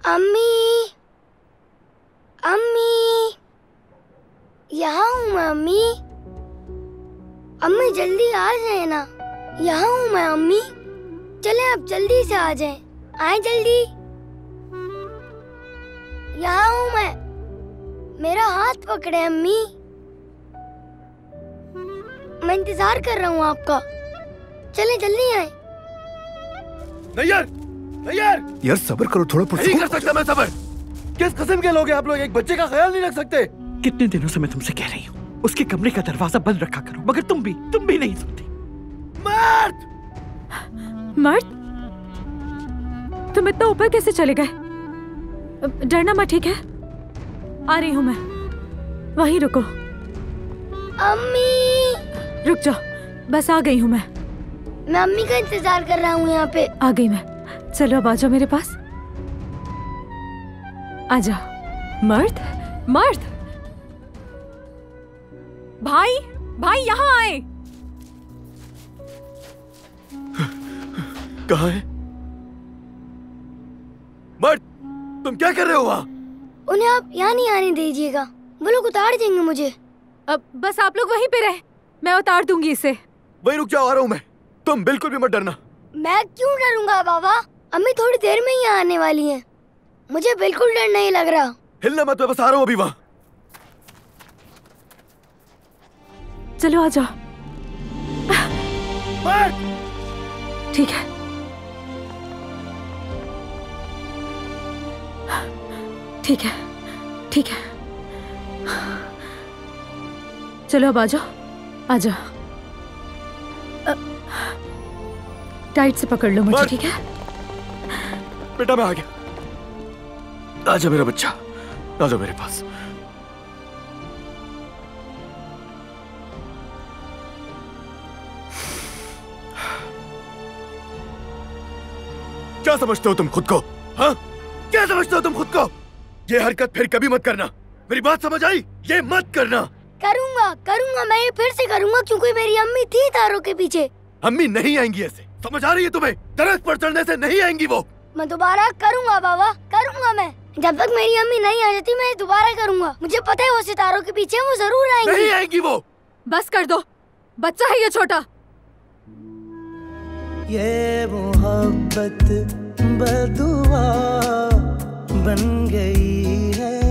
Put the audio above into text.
अम्मी, अम्मी, यहाँ हूँ मैं अम्मी। अम्मी जल्दी आ जाए ना, यहाँ हूँ मैं अम्मी। चले आप जल्दी से आ जाएं, आए जल्दी। यहाँ हूँ मैं, मेरा हाथ पकड़े अम्मी। मैं इंतजार कर रहा हूँ आपका, चले जल्दी आए। नहीं यार, नहीं यार, यार सब्र करो थोड़ा। नहीं कर सकता मैं सब्र। किस किस्म के लोग हैं आप लोग? एक बच्चे का ख्याल नहीं रख सकते? कितने दिनों से मैं तुमसे कह रही हूँ उसके कमरे का दरवाजा बंद रखा करो, मगर तुम भी नहीं सुनती। मर्द, मर्द, तुम इतना ऊपर कैसे चले गए? डरना मत, ठीक है? आ रही हूँ मैं, वहीं रुको। अम्मी, रुक जाओ, बस आ गई हूँ मैं अम्मी का इंतजार कर रहा हूँ यहाँ पे। आ गई मैं। चलो अब आ जाओ मेरे पास, आ जाओ। मर्द, मर्द, भाई, भाई यहाँ आए। कहाँ है मर्द? तुम क्या कर रहे हो वहाँ? उन्हें आप यहाँ नहीं आने दीजिएगा, वो लोग उतार देंगे मुझे। अब बस आप लोग वहीं पे रहे, मैं उतार दूंगी इसे। वही रुक जाओ, आ रहा हूँ मैं। तुम बिल्कुल भी मत डरना। मैं क्यों डरूंगा बाबा? अम्मी थोड़ी देर में ही आने वाली हैं, मुझे बिल्कुल डर नहीं लग रहा। हिलना मत, मैं बस आ रहा हूँ अभी वहाँ। चलो आ जाओ। ठीक है, ठीक है, ठीक है। चलो अब आ जाओ, आ जाओ। टाइट से पकड़ लो मुझे, ठीक है? बेटा मैं आ गया। आजा मेरा बच्चा, आजा मेरे पास। क्या समझते हो तुम खुद को? हाँ, क्या समझते हो तुम खुद को? ये हरकत फिर कभी मत करना, मेरी बात समझ आई? ये मत करना। करूंगा, करूंगा, मैं ये फिर से करूंगा, क्योंकि मेरी अम्मी थी तारों के पीछे। अम्मी नहीं आएंगी ऐसे, समझ आ रही है तुम्हें? दरख्त पर चढ़ने से नहीं आएंगी वो। मैं दोबारा करूंगा बाबा, करूंगा मैं। जब तक मेरी अम्मी नहीं आ जाती मैं दोबारा करूंगा। मुझे पता है वो सितारों के पीछे, वो जरूर आएंगी। नहीं आएंगी वो। बस कर दो, बच्चा है ये छोटा। ये मोहब्बत बदुआ बन गई है।